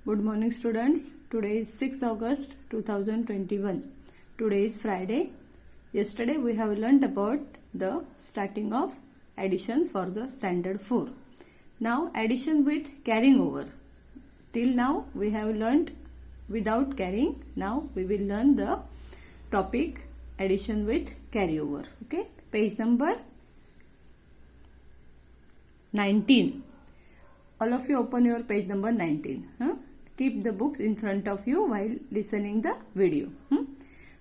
Good morning students. Today is 6 August 2021. Today is Friday. Yesterday we have learned about the starting of addition for the standard 4. Now addition with carrying over. Till now we have learned without carrying. Now we will learn the topic addition with carryover. Okay. Page number 19. All of you open your page number 19. Keep the books in front of you while listening the video.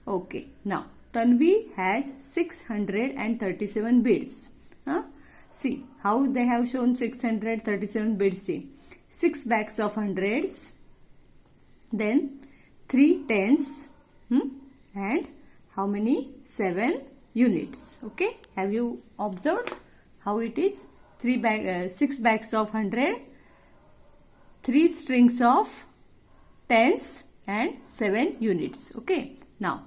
Okay. Now Tanvi has 637 beads. See how they have shown 637 beads. See 6 bags of hundreds, then 3 tens, and how many? 7 units. Okay. Have you observed how it is? 6 bags of 100, 3 strings of tens and 7 units. Okay. Now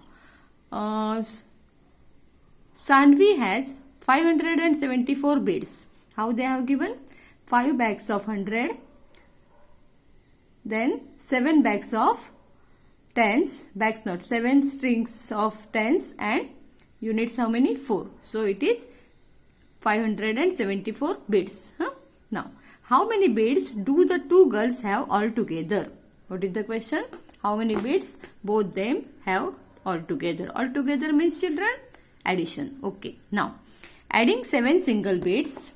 Sanvi has 574 beads. How they have given? 5 bags of 100, then 7 bags of tens, 7 strings of tens, and units how many? 4. So it is 574 beads. Now, how many beads do the two girls have altogether? What is the question? How many beads both them have altogether? Altogether means children addition. Okay. Now, adding 7 single beads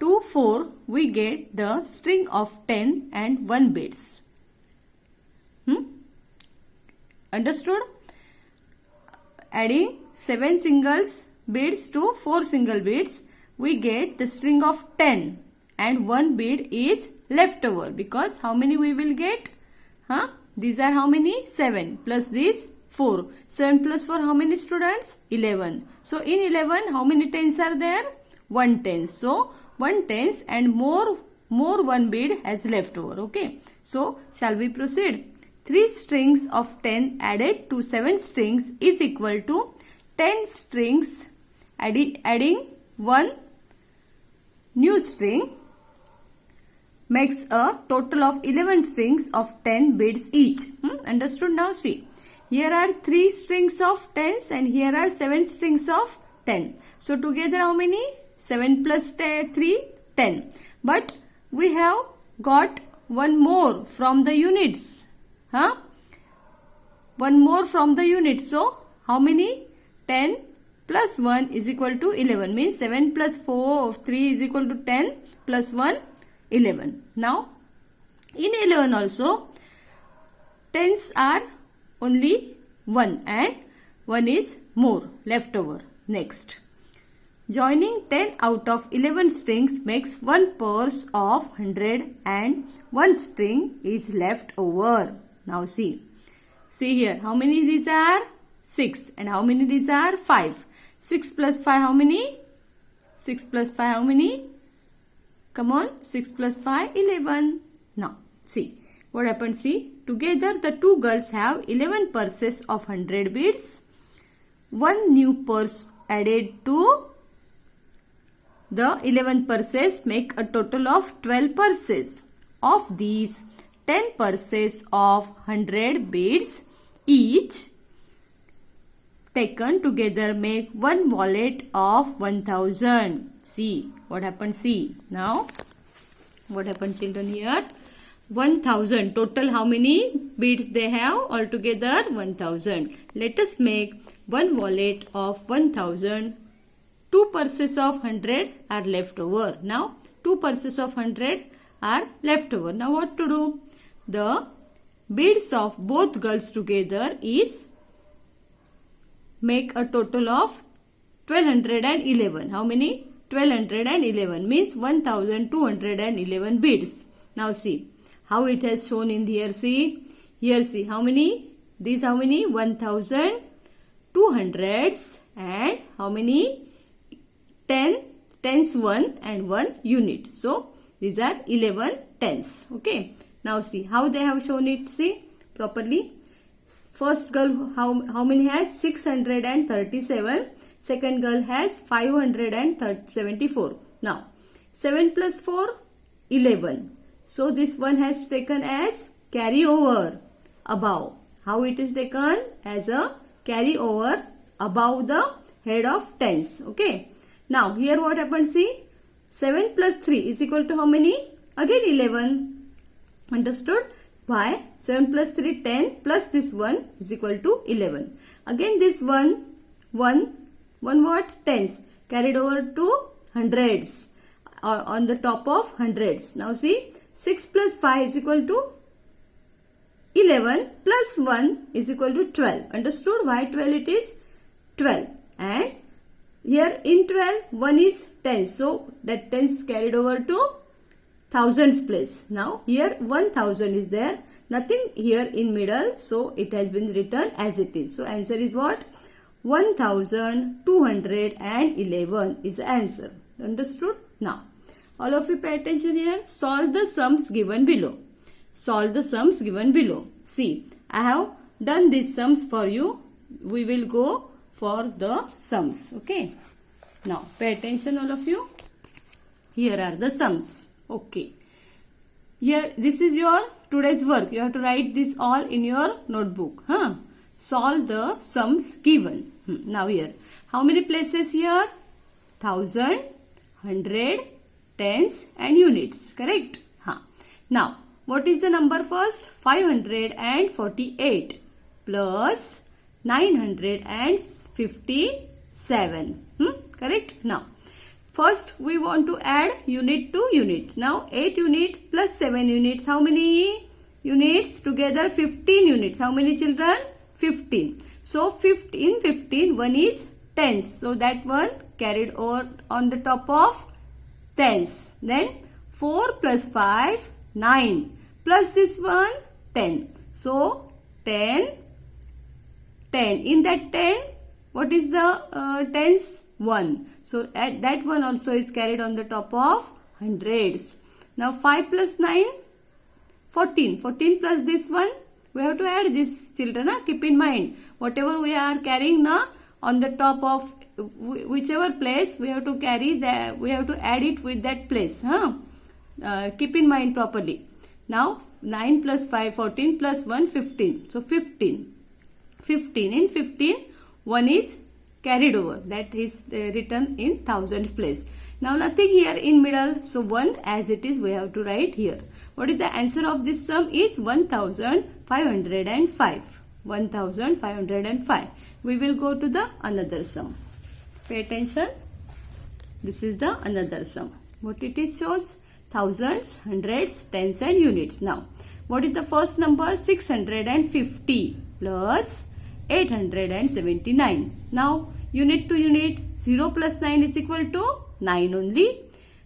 to 4, we get the string of 10 and 1 beads. Understood? Adding 7 singles beads to 4 single beads, we get the string of 10 and 1 bead is left over, because how many we will get? These are how many? 7 plus these 4. 7 plus 4 how many students? 11. So in 11 how many tens are there? 1 tens. So 1 tens and more 1 bead has left over. Okay. So shall we proceed? 3 strings of 10 added to 7 strings is equal to 10 strings adding 1 new string makes a total of 11 strings of 10 beads each. Understood? Now see, here are 3 strings of 10s and here are 7 strings of 10. So together how many? 7 plus 3, 10. But we have got one more from the units. One more from the units. So how many? 10 plus 1 is equal to 11. Means 7 plus 4 of 3 is equal to 10 plus 1, 11. Now in 11 also tens are only 1 and 1 is more left over. Next, joining 10 out of 11 strings makes 1 purse of 100 and 1 string is left over. Now see here, how many these are? 6. And how many these are? 5. 6 plus 5 how many? 6 plus 5 how many? Come on, 6 plus 5, 11. Now see what happened. See, together the two girls have 11 purses of 100 beads. 1 new purse added to the 11 purses make a total of 12 purses. Of these, 10 purses of 100 beads each taken together make 1 wallet of 1000. See what happened. See now what happened, children? Here 1000 total. How many beads they have altogether? 1000. Let us make 1 wallet of 1000. 2 purses of 100 are left over. Now 2 purses of 100 are left over. Now what to do? The beads of both girls together is make a total of 1211. How many? 1211 means 1211 beads. Now see how it has shown in here. See here, see how many? These how many? 1200s and how many? 10 tens 1 and 1 unit. So these are 11 tens. Okay. Now see how they have shown it. See properly. First girl how many has? 637. Second girl has 574. Now 7 plus 4, 11. So this one has taken as carry over above. How it is taken? As a carry over above the head of tens. Okay. Now here what happens? See, 7 plus 3 is equal to how many? Again 11. Understood? Why? 7 plus 3, 10 plus this 1 is equal to 11. Again this 1 what? Tens carried over to hundreds on the top of hundreds. Now see, 6 plus 5 is equal to 11 plus 1 is equal to 12. Understood? Why 12 it is? 12. And here in 12, 1 is tens. So that tens carried over to thousands place. Now here 1000 is there. Nothing here in middle. So it has been written as it is. So answer is what? 1211 is the answer. Understood? Now all of you pay attention here. Solve the sums given below. Solve the sums given below. See, I have done these sums for you. We will go for the sums. Okay. Now pay attention all of you. Here are the sums. Okay. Here this is your today's work. You have to write this all in your notebook. Solve the sums given. Now here, how many places here? 1000, 100, tens and units. Correct? Now, what is the number first? 548 plus 957. Correct? Now, first we want to add unit to unit. Now, 8 unit plus 7 units. How many units? Together 15 units. How many children? 15. So 15, 1 is tens. So that one carried over on the top of tens. Then 4 plus 5, 9. Plus this one, 10. So 10. In that 10, what is the tens? 1. So that one also is carried on the top of hundreds. Now 5 plus 9, 14. 14 plus this one, we have to add this, children. Keep in mind, whatever we are carrying now on the top of whichever place, we have to carry that, we have to add it with that place. Keep in mind properly. Now 9 plus 5, 14 plus 1, 15. So 15. 15 in 15, 1 is carried over. That is written in thousands place. Now nothing here in middle. So 1 as it is we have to write here. What is the answer of this sum? Is 1505. 1505. We will go to the another sum. Pay attention. This is the another sum. What it is shows? Thousands, hundreds, tens and units. Now, what is the first number? 650 plus 879. Now, unit to unit, 0 plus 9 is equal to 9 only.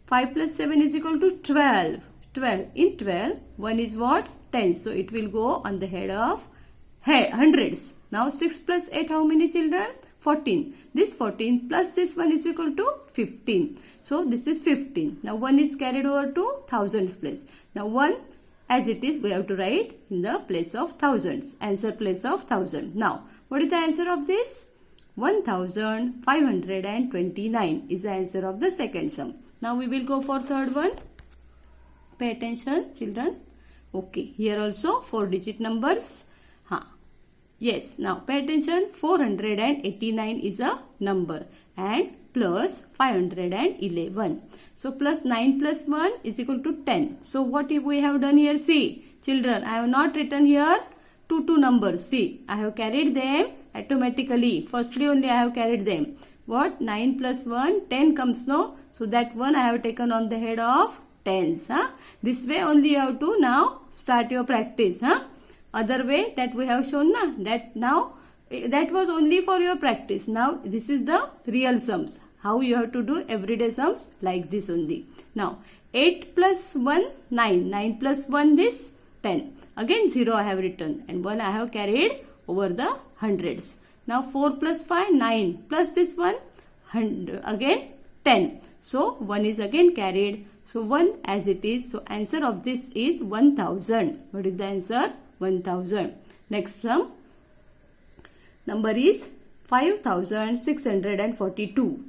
5 plus 7 is equal to 12. 12. In 12, 1 is what? 10. So, it will go on the head of hundreds. Now, 6 plus 8, how many children? 14. This 14 plus this one is equal to 15. So, this is 15. Now, 1 is carried over to thousands place. Now, 1 as it is, we have to write in the place of thousands. Answer place of thousand. Now, what is the answer of this? 1529 is the answer of the second sum. Now, we will go for third one. Pay attention, children. Okay, here also 4-digit numbers. Yes, now pay attention. 489 is a number and plus 511. So plus 9 plus 1 is equal to 10. So what if we have done here? See, children, I have not written here two numbers. See, I have carried them automatically. Firstly only I have carried them. What? 9 plus 1, 10 comes now. So that one I have taken on the head of tens. This way only you have to now start your practice. Other way that we have shown that now that was only for your practice. Now this is the real sums. How you have to do everyday sums like this only. Now 8 plus 1, 9. 9 plus 1 this 10. Again 0 I have written and 1 I have carried over the hundreds. Now 4 plus 5, 9 plus this one again 10. So 1 is again carried. So 1 as it is. So answer of this is 1000. What is the answer? 1000. Next sum. Number is 5642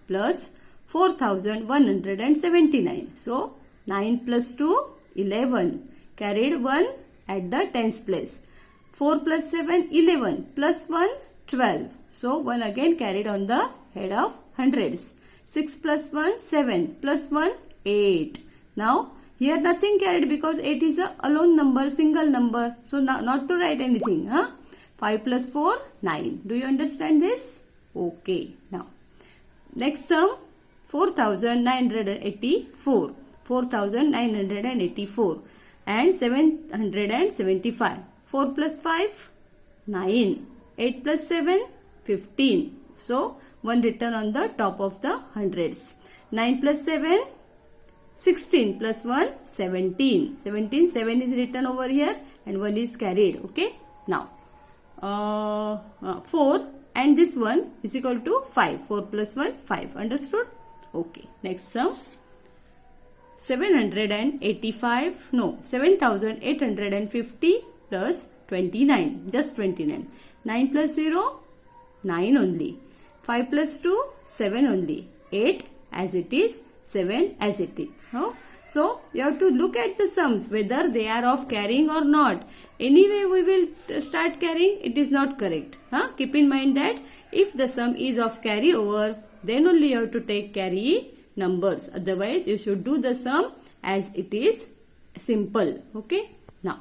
plus 4179. So 9 plus 2, 11. Carried 1 at the tens place. 4 plus 7, 11. Plus 1, 12. So 1 again carried on the head of hundreds. 6 plus 1, 7. Plus 1, 8. Now here nothing carried because 8 is a alone number, single number. So not to write anything. 5 plus 4, 9. Do you understand this? Okay. Now next sum, 4,984. 4,984 and 775. 4 plus 5, 9. 8 plus 7, 15. So 1 written on the top of the hundreds. 9 plus 7, 16 plus 1, 17. 17, 7 is written over here and 1 is carried. Okay. Now 4 and this one is equal to 5. 4 plus 1, 5. Understood? Okay. Next sum. 7,850 plus 29. Just 29. 9 plus 0, 9 only. 5 plus 2, 7 only. 8 as it is, 7 as it is. So you have to look at the sums whether they are of carrying or not. Anyway we will start carrying, it is not correct. Keep in mind that if the sum is of carry over, then only you have to take carry numbers. Otherwise you should do the sum as it is simple. Okay. Now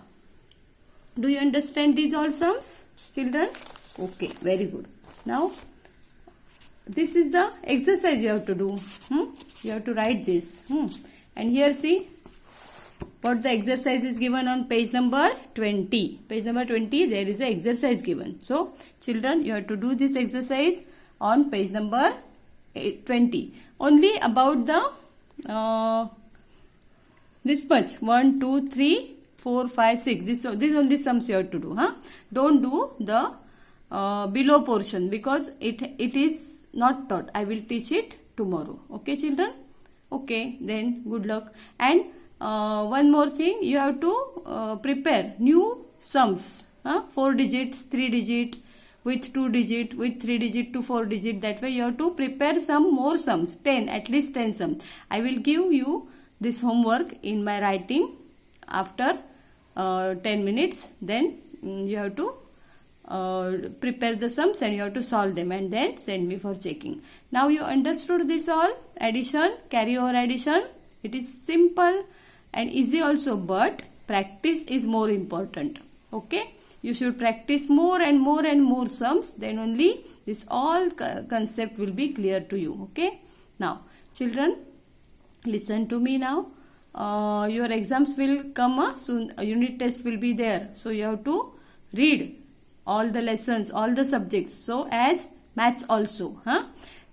do you understand these all sums, children? Okay, very good. Now this is the exercise you have to do. You have to write this. And here see what the exercise is given on page number 20. Page number 20, there is an exercise given. So children, you have to do this exercise on page number 20. Only about the this much, 1, 2, 3, 4, 5, 6. This only sums you have to do. Don't do the below portion because it is not taught. I will teach it tomorrow. Okay, children? Okay, then good luck. And one more thing, you have to prepare new sums. 4 digits, 3 digit, with 2 digit, with 3 digit to 4 digit. That way you have to prepare some more sums. 10, at least 10 sums. I will give you this homework in my writing after 10 minutes. Then you have to prepare the sums and you have to solve them and then send me for checking. Now you understood this all? Addition, carry over addition. It is simple and easy also, but practice is more important. Okay? You should practice more and more and more sums, then only this all concept will be clear to you. Okay? Now children, listen to me now. Your exams will come soon. A unit test will be there. So you have to read all the lessons, all the subjects. So as maths also.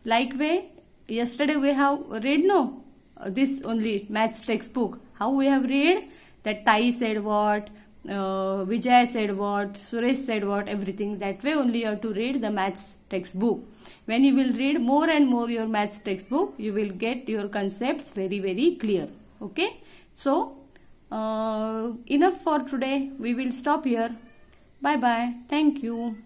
Like way, yesterday we have read this only maths textbook. How we have read that Tai said what, Vijay said what, Suresh said what, everything. That way only you have to read the maths textbook. When you will read more and more your maths textbook, you will get your concepts very, very clear. Okay? So, enough for today. We will stop here. Bye-bye. Thank you.